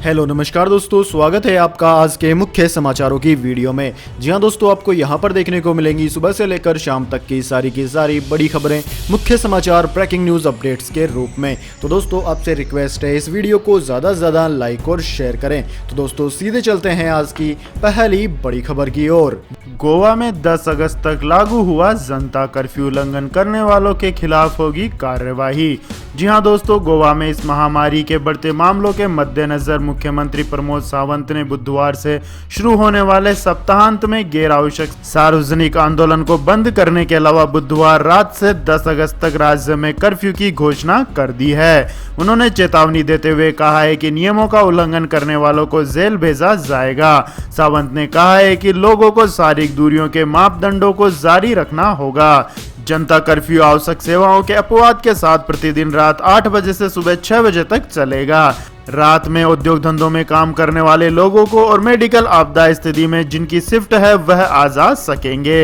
Hello नमस्कार दोस्तों, स्वागत है आपका आज के मुख्य समाचारों की वीडियो में। जी हां दोस्तों, आपको यहां पर देखने को मिलेंगी सुबह से लेकर शाम तक की सारी बड़ी खबरें, मुख्य समाचार, ब्रेकिंग न्यूज अपडेट्स के रूप में। तो दोस्तों आपसे रिक्वेस्ट है इस वीडियो को ज़्यादा से ज़्यादा लाइक और शेयर करें। तो दोस्तों सीधे चलते हैं आज की पहली बड़ी खबर की ओर। गोवा में 10 अगस्त तक लागू हुआ जनता कर्फ्यू, उल्लंघन करने वालों के खिलाफ होगी कार्यवाही। जी हां दोस्तों, गोवा में इस महामारी के बढ़ते मामलों के मद्देनजर मुख्यमंत्री प्रमोद सावंत ने बुधवार से शुरू होने वाले सप्ताहांत में गैर आवश्यक सार्वजनिक आंदोलन को बंद करने के अलावा बुधवार रात से 10 अगस्त तक राज्य में कर्फ्यू की घोषणा कर दी है। उन्होंने चेतावनी देते हुए कहा है कि नियमों का उल्लंघन करने वालों को जेल भेजा जाएगा। सावंत ने कहा है कि लोगों को शारीरिक दूरियों के मापदंडों को जारी रखना होगा। जनता कर्फ्यू आवश्यक सेवाओं के अपवाद के साथ प्रतिदिन रात 8 बजे से सुबह 6 बजे तक चलेगा। रात में उद्योग धंधों में काम करने वाले लोगों को और मेडिकल आपदा स्थिति में जिनकी शिफ्ट है वह आ जा सकेंगे।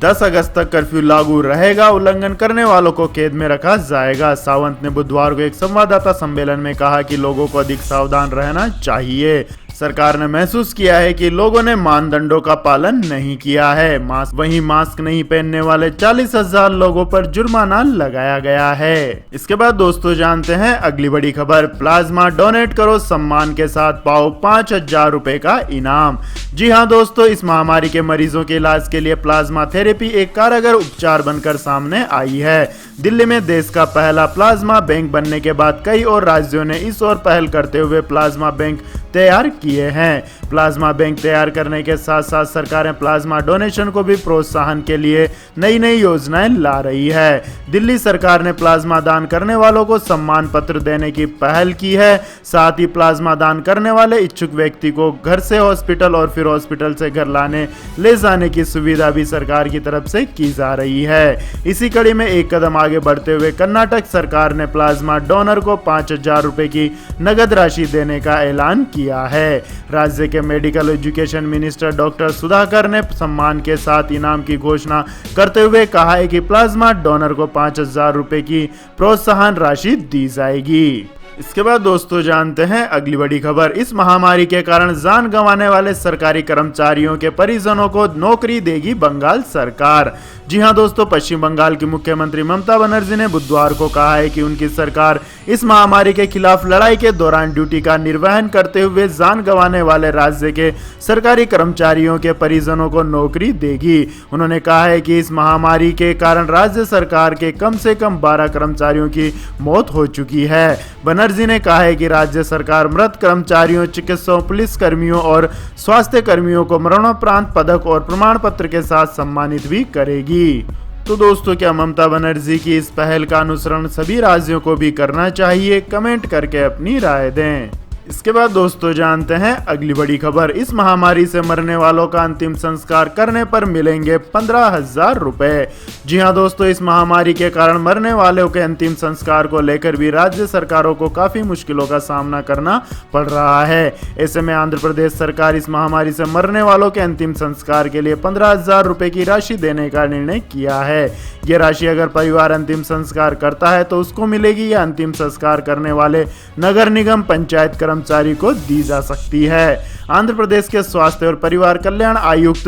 10 अगस्त तक कर्फ्यू लागू रहेगा, उल्लंघन करने वालों को कैद में रखा जाएगा। सावंत ने बुधवार को एक संवाददाता सम्मेलन में कहा कि लोगों को अधिक सावधान रहना चाहिए। सरकार ने महसूस किया है कि लोगों ने मानदंडों का पालन नहीं किया है। मास्क नहीं पहनने वाले 40,000 लोगों पर जुर्माना लगाया गया है। इसके बाद दोस्तों जानते हैं अगली बड़ी खबर। प्लाज्मा डोनेट करो, सम्मान के साथ पाओ 5,000 रुपए का इनाम। जी हाँ दोस्तों, इस महामारी के मरीजों के इलाज के लिए प्लाज्मा थेरेपी एक कारगर उपचार बनकर सामने आई है। दिल्ली में देश का पहला प्लाज्मा बैंक बनने के बाद कई और राज्यों ने इस ओर पहल करते हुए प्लाज्मा बैंक तैयार किए हैं। प्लाज्मा बैंक तैयार करने के साथ साथ सरकारें प्लाज्मा डोनेशन को भी प्रोत्साहन के लिए नई योजनाएं ला रही है। दिल्ली सरकार ने प्लाज्मा दान करने वालों को सम्मान पत्र देने की पहल की है। साथ ही प्लाज्मा दान करने वाले इच्छुक व्यक्ति को घर से हॉस्पिटल और फिर हॉस्पिटल से घर ले जाने की सुविधा भी सरकार की तरफ से की जा रही है। इसी कड़ी में एक कदम आगे बढ़ते हुए कर्नाटक सरकार ने प्लाज्मा डोनर को 5,000 रुपए की नगद राशि देने का ऐलान किया है। राज्य के medical education minister doctor Sudhakar ने सम्मान के साथ इनाम की घोषणा करते हुए कहा है कि प्लाज्मा डोनर को 5,000 रुपए की प्रोत्साहन राशि दी जाएगी। इसके बाद दोस्तों जानते हैं अगली बड़ी खबर। इस महामारी के कारण जान गंवाने वाले सरकारी कर्मचारियों के परिजनों को नौकरी देगी बंगाल सरकार। जी हां दोस्तों, पश्चिम बंगाल की मुख्यमंत्री ममता बनर्जी ने बुधवार को कहा है कि उनकी सरकार इस महामारी के खिलाफ लड़ाई के दौरान ड्यूटी का निर्वहन करते हुए जान गंवाने वाले राज्य के सरकारी कर्मचारियों के परिजनों को नौकरी देगी। उन्होंने कहा है कि इस महामारी के कारण राज्य सरकार के कम से कम 12 कर्मचारियों की मौत हो चुकी है। बनर्जी ने कहा है कि राज्य सरकार मृत कर्मचारियों, चिकित्सकों, पुलिस कर्मियों और स्वास्थ्य कर्मियों को मरणोपरांत पदक और प्रमाण पत्र के साथ सम्मानित भी करेगी। तो दोस्तों, क्या ममता बनर्जी की इस पहल का अनुसरण सभी राज्यों को भी करना चाहिए? कमेंट करके अपनी राय दें। इसके बाद दोस्तों जानते हैं अगली बड़ी खबर। इस महामारी से मरने वालों का अंतिम संस्कार करने पर मिलेंगे 15,000 रुपए। जी हां दोस्तों, इस महामारी के कारण मरने वालों के अंतिम संस्कार को लेकर भी राज्य सरकारों को काफी मुश्किलों का सामना करना पड़ रहा है। ऐसे में आंध्र प्रदेश सरकार इस महामारी से मरने वालों के अंतिम संस्कार के लिए 15,000 रुपए की राशि देने का निर्णय किया है। यह राशि अगर परिवार अंतिम संस्कार करता है तो उसको मिलेगी या अंतिम संस्कार करने वाले नगर निगम पंचायत कर्मचारी को दी जा सकती है। आंध्र प्रदेश के स्वास्थ्य और परिवार कल्याण आयुक्त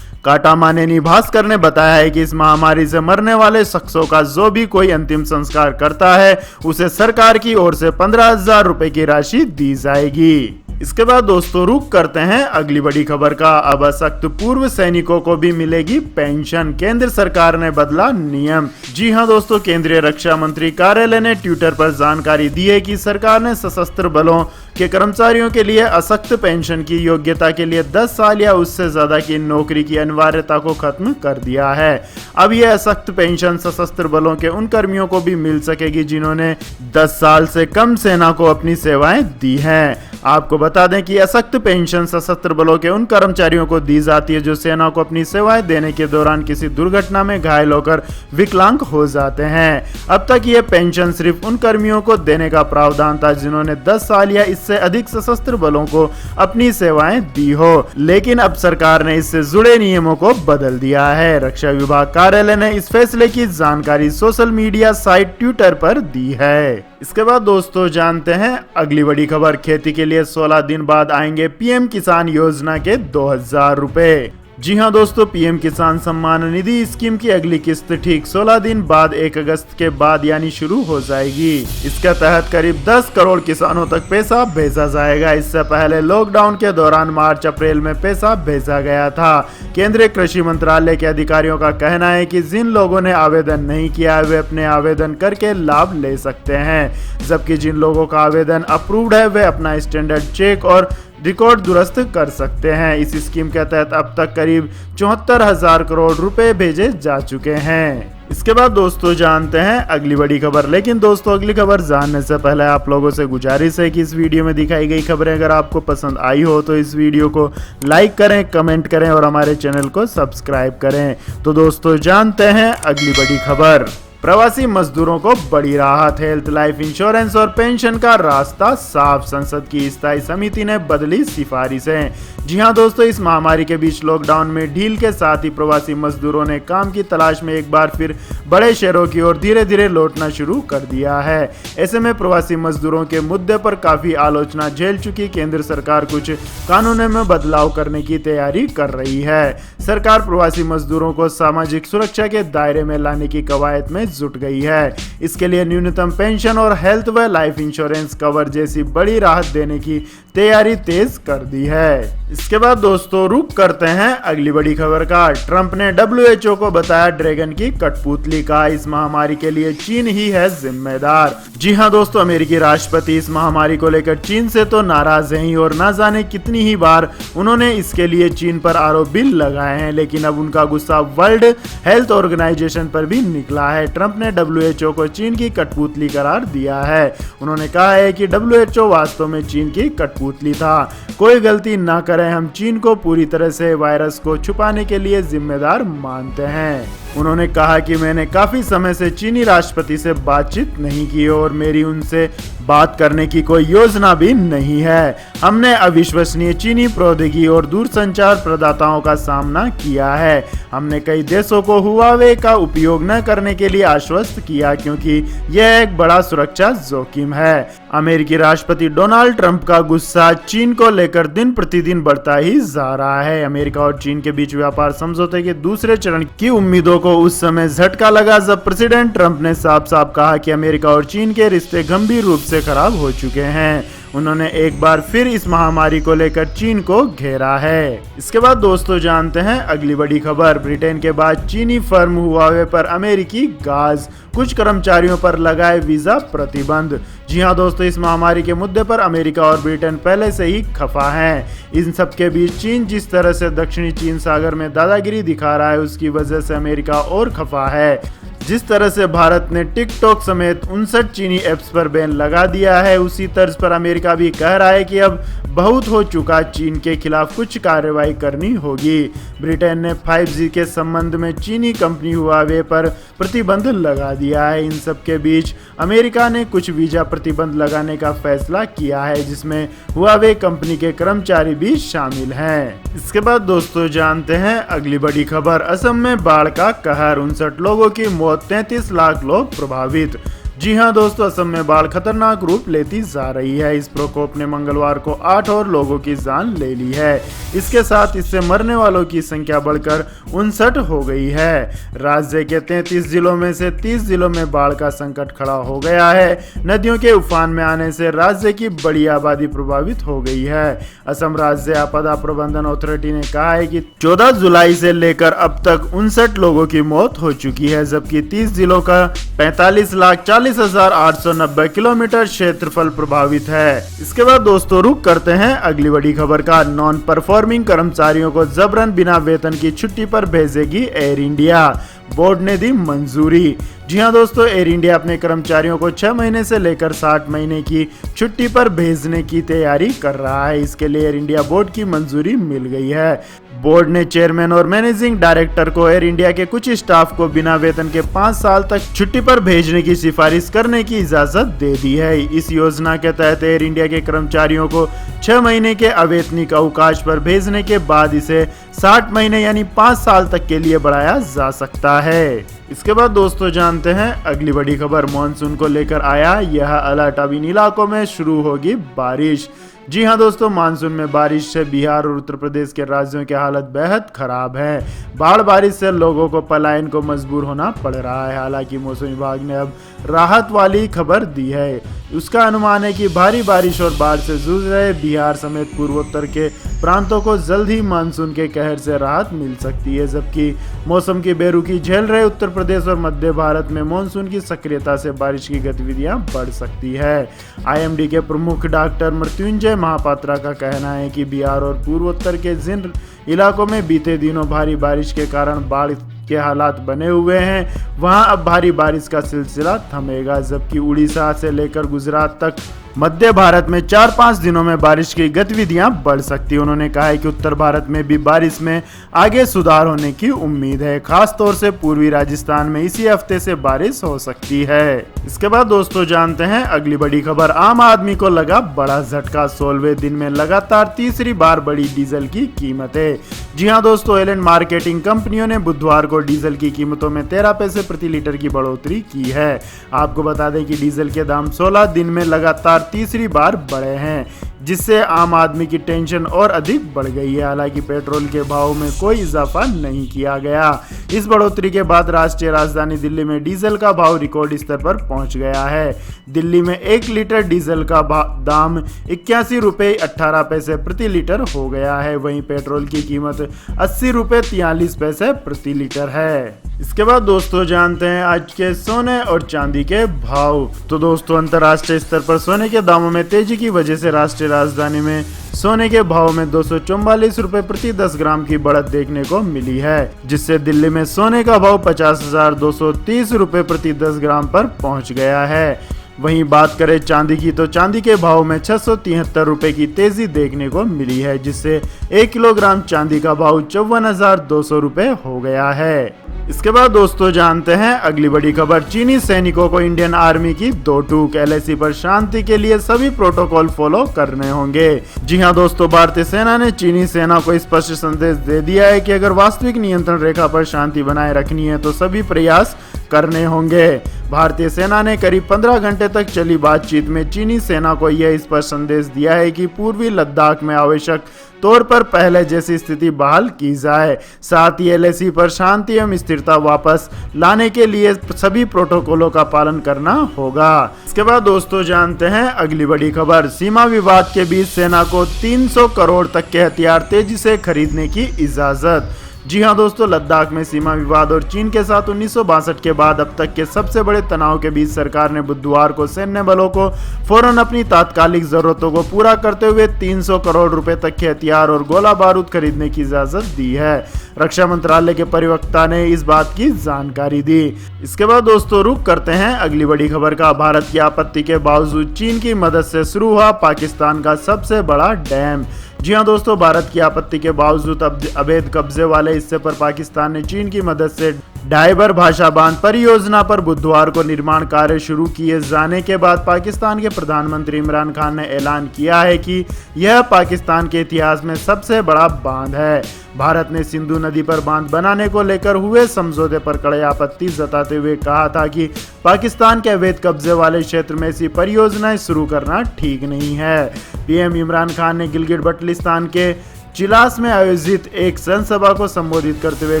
काटामानेनी भास्कर ने बताया है कि इस महामारी से मरने वाले शख्सों का जो भी कोई अंतिम संस्कार करता है उसे सरकार की ओर से 15,000 रुपए की राशि दी जाएगी। इसके बाद दोस्तों रुक करते हैं अगली बड़ी खबर का। अब सख्त पूर्व सैनिकों को भी मिलेगी पेंशन, केंद्र सरकार ने बदला नियम। जी हां दोस्तों, केंद्रीय रक्षा मंत्री कार्यालय ने ट्विटर पर जानकारी दी है कि सरकार ने सशस्त्र बलों के कर्मचारियों के लिए असख्त पेंशन की योग्यता के लिए 10 साल या उससे ज्यादा की नौकरी की अनिवार्यता को खत्म कर दिया है। अब यह असख्त पेंशन सशस्त्र बलों के उन कर्मियों को भी मिल सकेगी जिन्होंने 10 साल से कम सेना को अपनी सेवाएं दी हैं। आपको बता दें कि असख्त पेंशन सशस्त्र बलों के उन कर्मचारियों को दी जाती है जो सेना को अपनी सेवाएं देने के दौरान किसी दुर्घटना में घायल होकर विकलांग हो जाते हैं। अब तक यह पेंशन सिर्फ उन कर्मियों को देने का प्रावधान था जिन्होंने 10 साल या से अधिक सशस्त्र बलों को अपनी सेवाएं दी हो, लेकिन अब सरकार ने इससे जुड़े नियमों को बदल दिया है। रक्षा विभाग कार्यालय ने इस फैसले की जानकारी सोशल मीडिया साइट ट्विटर पर दी है। इसके बाद दोस्तों जानते हैं अगली बड़ी खबर। खेती के लिए 16 दिन बाद आएंगे पीएम किसान योजना के 2000 रुपए। जी हां दोस्तों, पीएम किसान सम्मान निधि स्कीम की अगली किस्त ठीक 16 दिन बाद 1 अगस्त के बाद यानी शुरू हो जाएगी। इसके तहत करीब 10 करोड़ किसानों तक पैसा भेजा जाएगा। इससे पहले लॉकडाउन के दौरान मार्च अप्रैल में पैसा भेजा गया था। केंद्रीय कृषि मंत्रालय के अधिकारियों का कहना है कि जिन लोगों ने आवेदन नहीं किया वे अपने आवेदन करके लाभ ले सकते हैं, जबकि जिन लोगों का आवेदन अप्रूव्ड है वे अपना स्टैंडर्ड चेक और रिकॉर्ड दुरुस्त कर सकते हैं। इस स्कीम के तहत अब तक करीब 74,000 करोड़ रुपए भेजे जा चुके हैं। इसके बाद दोस्तों जानते हैं अगली बड़ी खबर। लेकिन दोस्तों अगली खबर जानने से पहले आप लोगों से गुजारिश है कि इस वीडियो में दिखाई गई खबरें अगर आपको पसंद आई हो तो इस वीडियो को लाइक करें, कमेंट करें और हमारे चैनल को सब्सक्राइब करें। तो दोस्तों जानते हैं अगली बड़ी खबर। प्रवासी मजदूरों को बड़ी राहत, हेल्थ लाइफ इंश्योरेंस और पेंशन का रास्ता साफ। संसद की स्थायी समिति ने बदली सिफारिशें। जी हां दोस्तों, इस महामारी के बीच लॉकडाउन में ढील के साथ ही प्रवासी मजदूरों ने काम की तलाश में एक बार फिर बड़े शहरों की ओर धीरे धीरे लौटना शुरू कर दिया है। ऐसे में प्रवासी मजदूरों के मुद्दे पर काफी आलोचना झेल चुकी केंद्र सरकार कुछ कानूनों में बदलाव करने की तैयारी कर रही है। सरकार प्रवासी मजदूरों को सामाजिक सुरक्षा के दायरे में लाने की कवायद में जुट गई है। इसके लिए न्यूनतम पेंशन और हेल्थ व लाइफ इंश्योरेंस कवर जैसी बड़ी राहत देने की तैयारी तेज कर दी है। इसके बाद दोस्तों रुक करते हैं अगली बड़ी खबर का। ट्रंप ने WHO को बताया ड्रैगन की कठपुतली का। इस महामारी के लिए चीन ही है जिम्मेदार। जी हां दोस्तों, अमेरिकी राष्ट्रपति इस महामारी को लेकर चीन से तो नाराज हैं ही और ना जाने कितनी ही बार उन्होंने इसके लिए चीन पर आरोप भी लगाए हैं, लेकिन अब उनका गुस्सा वर्ल्ड हेल्थ ऑर्गेनाइजेशन पर भी निकला है। ट्रंप ने WHO को चीन की कठपुतली करार दिया है। उन्होंने कहा है कि WHO वास्तव में चीन की कठपुतली था। कोई गलती ना करें, हम चीन को पूरी तरह से वायरस को छुपाने के लिए जिम्मेदार मानते हैं। उन्होंने कहा कि मैंने काफी समय से चीनी राष्ट्रपति से बातचीत नहीं की और मेरी उनसे बात करने की कोई योजना भी नहीं है। हमने अविश्वसनीय चीनी प्रौद्योगिकी और दूरसंचार प्रदाताओं का सामना किया है। हमने कई देशों को हुआवे का उपयोग न करने के लिए आश्वस्त किया क्योंकि यह एक बड़ा सुरक्षा जोखिम है। अमेरिकी राष्ट्रपति डोनाल्ड ट्रंप का गुस्सा चीन को लेकर दिन प्रतिदिन बढ़ता ही जा रहा है। अमेरिका और चीन के बीच व्यापार समझौते के दूसरे चरण की उम्मीदों को उस समय झटका लगा जब प्रेसिडेंट ट्रंप ने साफ साफ कहा कि अमेरिका और चीन के रिश्ते गंभीर रूप से खराब हो चुके हैं। उन्होंने एक बार फिर इस महामारी को लेकर चीन को घेरा है। इसके बाद दोस्तों जानते हैं अगली बड़ी खबर। ब्रिटेन के बाद चीनी फर्म हुआवे पर अमेरिकी गाज, कुछ कर्मचारियों पर लगाए वीजा प्रतिबंध। जी हां दोस्तों, इस महामारी के मुद्दे पर अमेरिका और ब्रिटेन पहले से ही खफा हैं। इन सब के बीच चीन जिस तरह से दक्षिणी चीन सागर में दादागिरी दिखा रहा है उसकी वजह से अमेरिका और खफा है। जिस तरह से भारत ने टिकटॉक समेत 59 चीनी ऐप्स पर बैन लगा दिया है, उसी तर्ज पर अमेरिका भी कह रहा है कि अब बहुत हो चुका, चीन के खिलाफ कुछ कार्रवाई करनी होगी। ब्रिटेन ने 5G के संबंध में चीनी कंपनी हुआवे पर प्रतिबंध लगा दिया है। इन सब के बीच अमेरिका ने कुछ वीजा प्रतिबंध लगाने का फैसला किया है जिसमें हुआवे कंपनी के कर्मचारी भी शामिल हैं। इसके बाद दोस्तों जानते हैं अगली बड़ी खबर। असम में बाढ़ का कहर, 59 लोगों की मौत, 33 लाख लोग प्रभावित। जी हां दोस्तों, असम में बाढ़ खतरनाक रूप लेती जा रही है। इस प्रकोप ने मंगलवार को 8 और लोगों की जान ले ली है। इसके साथ इससे मरने वालों की संख्या बढ़कर 59 हो गई है। राज्य के 33 जिलों में से 30 जिलों में बाढ़ का संकट खड़ा हो गया है। नदियों के उफान में आने से राज्य की बड़ी आबादी प्रभावित हो गई है। असम राज्य आपदा प्रबंधन अथॉरिटी ने कहा है कि 14 जुलाई से लेकर अब तक 59 लोगों की मौत हो चुकी है, जबकि 30 जिलों का 45,40,890 किलोमीटर क्षेत्रफल प्रभावित है। इसके बाद दोस्तों रुक करते हैं अगली बड़ी खबर का। नॉन परफॉर्मिंग कर्मचारियों को जबरन बिना वेतन की छुट्टी पर भेजेगी एयर इंडिया। बोर्ड ने दी मंजूरी। जी हां दोस्तों, एयर इंडिया अपने कर्मचारियों को 6 महीने से लेकर 60 महीने की छुट्टी पर भेजने की तैयारी कर रहा है। इसके लिए एयर इंडिया बोर्ड की मंजूरी मिल गई है। बोर्ड ने चेयरमैन और मैनेजिंग डायरेक्टर को एयर इंडिया के कुछ स्टाफ को बिना वेतन के 5 साल तक छुट्टी पर भेजने की सिफारिश करने की इजाजत दे दी है। इस योजना के तहत एयर इंडिया के कर्मचारियों को 6 महीने के अवैतनिक अवकाश पर भेजने के बाद इसे 60 महीने यानी 5 साल तक के लिए बढ़ाया जा सकता है। इसके बाद दोस्तों जानते हैं अगली बड़ी खबर। मॉनसून को लेकर आया यह अलर्ट, अब इन इलाकों में शुरू होगी बारिश। जी हां दोस्तों, मानसून में बारिश से बिहार और उत्तर प्रदेश के राज्यों की हालत बेहद खराब है। बाढ़ बारिश से लोगों को पलायन को मजबूर होना पड़ रहा है। हालांकि मौसम विभाग ने अब राहत वाली खबर दी है। उसका अनुमान है कि भारी बारिश और बाढ़ से जूझ रहे बिहार समेत पूर्वोत्तर के प्रांतों को जल्द ही मानसून के कहर से राहत मिल सकती है, जबकि मौसम की बेरुखी झेल रहे उत्तर प्रदेश और मध्य भारत में मानसून की सक्रियता से बारिश की गतिविधियां बढ़ सकती है। आईएमडी के प्रमुख डॉक्टर मृत्युंजय महापात्रा का कहना है कि बिहार और पूर्वोत्तर के जिन इलाकों में बीते दिनों भारी बारिश के कारण बाढ़ के हालात बने हुए हैं, वहां अब भारी बारिश का सिलसिला थमेगा, जबकि उड़ीसा से लेकर गुजरात तक मध्य भारत में 4-5 दिनों में बारिश की गतिविधियां बढ़ सकती है। उन्होंने कहा है कि उत्तर भारत में भी बारिश में आगे सुधार होने की उम्मीद है। खास तौर से पूर्वी राजस्थान में इसी हफ्ते से बारिश हो सकती है। इसके बाद दोस्तों जानते हैं अगली बड़ी खबर। आम आदमी को लगा बड़ा झटका, 16वें दिन में लगातार तीसरी बार बढ़ी डीजल की कीमतें। जी हां दोस्तों, एलएन मार्केटिंग कंपनियों ने बुधवार को डीजल की कीमतों में 13 पैसे प्रति लीटर की बढ़ोतरी की है। आपको बता दें कि डीजल के दाम 16 दिन में लगातार तीसरी बार बढ़े हैं, जिससे आम आदमी की टेंशन और अधिक बढ़ गई है। हालांकि पेट्रोल के भाव में कोई इजाफा नहीं किया गया। इस बढ़ोतरी के बाद राष्ट्रीय राजधानी दिल्ली में डीजल का भाव रिकॉर्ड स्तर पर पहुंच गया है। दिल्ली में 1 लीटर डीजल का दाम 81 रुपये 18 पैसे प्रति लीटर हो गया है। वहीं पेट्रोल की कीमत 80 रुपये 43 पैसे प्रति लीटर है। इसके बाद दोस्तों जानते हैं आज के सोने और चांदी के भाव। तो दोस्तों, अंतर्राष्ट्रीय स्तर पर सोने के दामों में तेजी की वजह से राष्ट्रीय राजधानी में सोने के भाव में 244 रुपए प्रति 10 ग्राम की बढ़त देखने को मिली है, जिससे दिल्ली में सोने का भाव 50,230 रुपए प्रति 10 ग्राम पर पहुंच गया है। वहीं बात करें चांदी की, तो चांदी के भाव में 673 रुपए की तेजी देखने को मिली है, जिससे 1 किलोग्राम चांदी का भाव 54,200 रुपए हो गया है। इसके बाद दोस्तों जानते हैं अगली बड़ी खबर। चीनी सैनिकों को इंडियन आर्मी की 2 टूक, एलएसी पर शांति के लिए सभी प्रोटोकॉल फॉलो करने होंगे। जी हां दोस्तों, भारतीय सेना ने चीनी सेना को स्पष्ट संदेश दे दिया है कि अगर वास्तविक नियंत्रण रेखा पर शांति बनाए रखनी है तो सभी प्रयास करने होंगे। भारतीय सेना ने करीब 15 घंटे तक चली बातचीत में चीनी सेना को यह स्पष्ट संदेश दिया है कि पूर्वी लद्दाख में आवश्यक तौर पर पहले जैसी स्थिति बहाल की जाए। साथ ही एलएसी पर शांति एवं स्थिरता वापस लाने के लिए सभी प्रोटोकॉलों का पालन करना होगा। इसके बाद दोस्तों जानते हैं अगली बड़ी खबर। सीमा विवाद के बीच सेना को 300 करोड़ तक के हथियार तेजी से खरीदने की इजाजत। जी हां दोस्तों, लद्दाख में सीमा विवाद और चीन के साथ 1962 के बाद अब तक के सबसे बड़े तनाव के बीच सरकार ने बुधवार को सैन्य बलों को फौरन अपनी तात्कालिक जरूरतों को पूरा करते हुए 300 करोड़ रुपए तक के हथियार और गोला बारूद खरीदने की इजाजत दी है। रक्षा मंत्रालय के प्रवक्ता ने इस बात की जानकारी दी। इसके बाद दोस्तों रुक करते हैं अगली बड़ी खबर का। भारत की आपत्ति के बावजूद चीन की मदद से शुरू हुआ पाकिस्तान का सबसे बड़ा डैम। जी हां दोस्तों, भारत की आपत्ति के बावजूद अवैध कब्जे वाले हिस्से पर पाकिस्तान ने चीन की मदद से डायबर भाषा बांध परियोजना पर बुधवार को निर्माण कार्य शुरू किए जाने के बाद पाकिस्तान के प्रधानमंत्री इमरान खान ने ऐलान किया है कि यह पाकिस्तान के इतिहास में सबसे बड़ा बांध है। भारत ने सिंधु नदी पर बांध बनाने को लेकर हुए समझौते पर कड़े आपत्ति जताते हुए कहा था कि पाकिस्तान के अवैध कब्जे वाले क्षेत्र में ऐसी परियोजनाएं शुरू करना ठीक नहीं है। पीएम इमरान खान ने गिलगित बल्टिस्तान के चिलास में आयोजित एक जनसभा को संबोधित करते हुए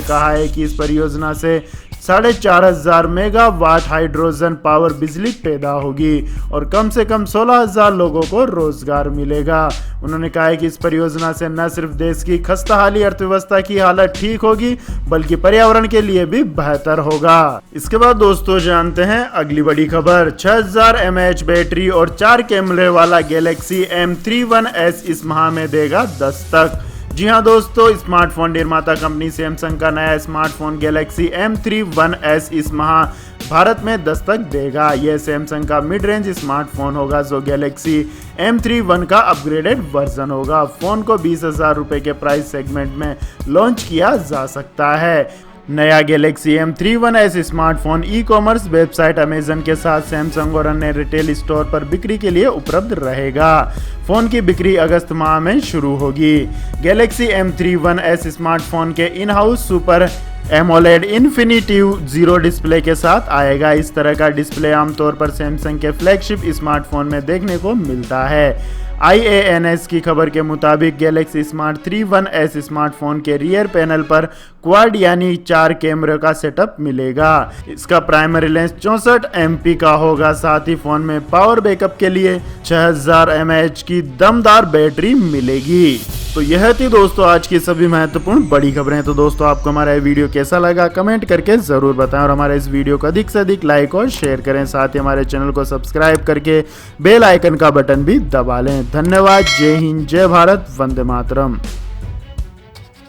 कहा है कि इस परियोजना से 4,500 मेगावाट हाइड्रोजन पावर बिजली पैदा होगी और कम से कम 16,000 लोगों को रोजगार मिलेगा। उन्होंने कहा है कि इस परियोजना से न सिर्फ देश की खस्ताहाली अर्थव्यवस्था की हालत ठीक होगी बल्कि पर्यावरण के लिए भी बेहतर होगा। इसके बाद दोस्तों जानते हैं अगली बड़ी खबर। 6000 mAh बैटरी और 4 कैमरे वाला गैलेक्सी M31s इस माह में देगा दस्तक। जी हाँ दोस्तों, स्मार्टफोन निर्माता कंपनी सैमसंग का नया smartphone Galaxy M3 One S इस माह भारत में दस्तक देगा। यह सैमसंग का मिड रेंज स्मार्टफोन होगा जो गैलेक्सी M3 One का अपग्रेडेड वर्जन होगा। फोन को 20,000 रुपए के प्राइस सेगमेंट में लॉन्च किया जा सकता है। नया Galaxy M3 One S smartphone e-commerce website Amazon के साथ सैमसंग और अन्य रिटेल स्टोर पर बिक्री के लिए उपलब्ध रहेगा। फोन की बिक्री अगस्त माह में शुरू होगी। Galaxy M3 One S smartphone के in house super AMOLED infinitive zero display के साथ आएगा। इस तरह का डिस्प्ले आमतौर पर सैमसंग के फ्लैगशिप स्मार्टफोन में देखने को मिलता है। IANS की खबर के मुताबिक Galaxy smart 3 One S smartphone के रियर पैनल पर क्वाड यानी 4 कैमरे का सेटअप मिलेगा। इसका प्राइमरी लेंस 64 MP का होगा। साथ ही फोन में पावर बैकअप के लिए 6000 mAh की दमदार बैटरी मिलेगी। तो यह थी दोस्तों आज की सभी महत्वपूर्ण बड़ी खबरें। तो दोस्तों आपको हमारा ये वीडियो कैसा लगा कमेंट करके जरूर बताएं और हमारे इस वीडियो को अधिक से अधिक लाइक और शेयर करें। साथ ही हमारे चैनल को सब्सक्राइब करके बेल आइकन का बटन भी दबा लें। धन्यवाद। जय हिंद, जय भारत, वंदे मातरम।